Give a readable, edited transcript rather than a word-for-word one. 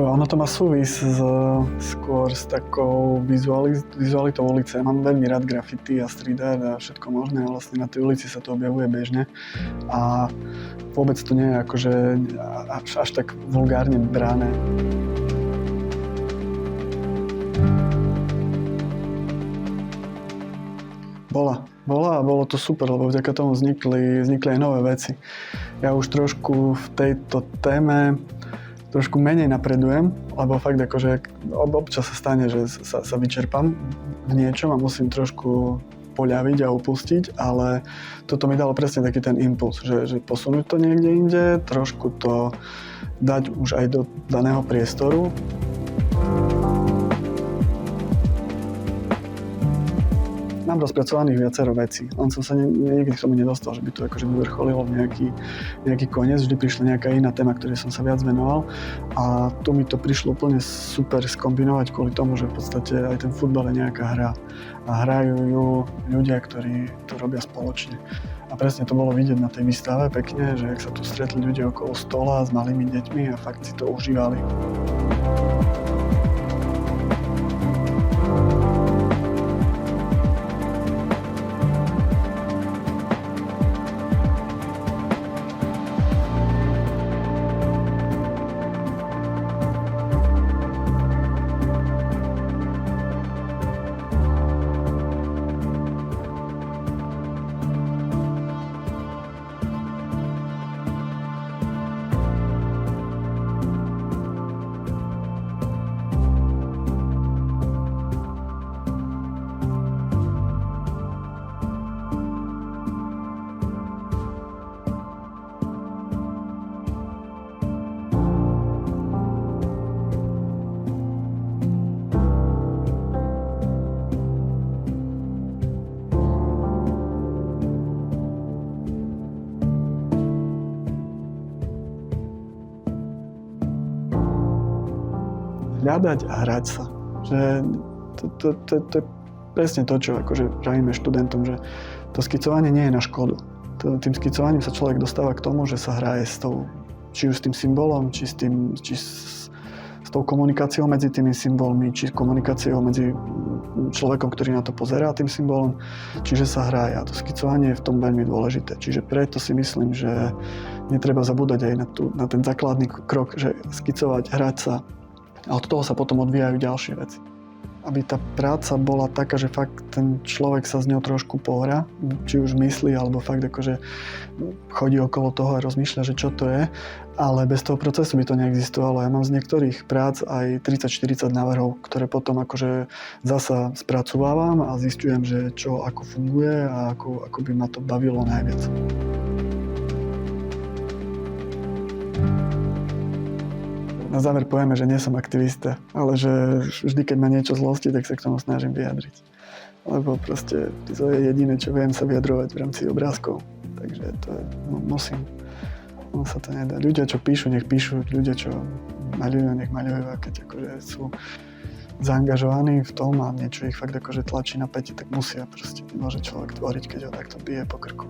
Ono to má súvis skôr s takou vizualitou ulice. Mám veľmi rád graffiti a street art a všetko možné. Vlastne na tej ulici sa to objavuje bežne. A vôbec to nie je akože až tak vulgárne brané. Bola a bolo to super, lebo vďaka tomu vznikli aj nové veci. Ja už trošku v tejto téme trošku menej napredujem, lebo fakt akože občas sa stane, že sa vyčerpám v niečom a musím trošku poľaviť a upustiť, ale toto mi dalo presne taký ten impuls, že posunúť to niekde inde, trošku to dať už aj do daného priestoru. Mám rozpracovaných viacero vecí, len som sa nikdy k tomu nedostal, že by to akože vyvrcholilo nejaký koniec, vždy prišla nejaká iná téma, ktorej som sa viac venoval a tu mi to prišlo úplne super skombinovať kvôli tomu, že v podstate aj ten futbal je nejaká hra a hrajú ju ľudia, ktorí to robia spoločne. A presne to bolo vidieť na tej výstave pekne, že ak sa tu stretli ľudia okolo stola s malými deťmi a fakt si to užívali. Hľadať a hrať sa. Že to je presne to, čo akože pravíme študentom, že to skicovanie nie je na škodu. Tým skicovaním sa človek dostáva k tomu, že sa hraje či už s tým symbolom, či s tou komunikáciou medzi tými symbolmi, či komunikáciou medzi človekom, ktorý na to pozerá tým symbolom, čiže sa hraje. A to skicovanie je v tom veľmi dôležité. Čiže preto si myslím, že netreba zabúdať aj na ten základný krok, že skicovať, hrať sa. A od toho sa potom odvíjajú ďalšie veci. Aby tá práca bola taká, že fakt ten človek sa z ňou trošku pohra, či už myslí, alebo fakt akože chodí okolo toho a rozmýšľa, že čo to je, ale bez toho procesu by to neexistovalo. Ja mám z niektorých prác aj 30-40 návrhov, ktoré potom akože zasa spracovávam a zistujem, že čo ako funguje a ako by ma to bavilo najviac. Na záver povieme, že nie som aktivista, ale že vždy, keď ma niečo zlostí, tak sa k tomu snažím vyjadriť. Lebo proste to je jediné, čo viem sa vyjadrovať v rámci obrázkov. Takže to je, musím. No sa to nedá. Ľudia, čo píšu, nech píšu. Ľudia, čo maľujú, nech maľujú. A keď akože sú zaangažovaní v tom a niečo ich fakt akože tlačí na päť, tak musia proste. Nemôže človek tvoriť, keď ho takto bije po krku.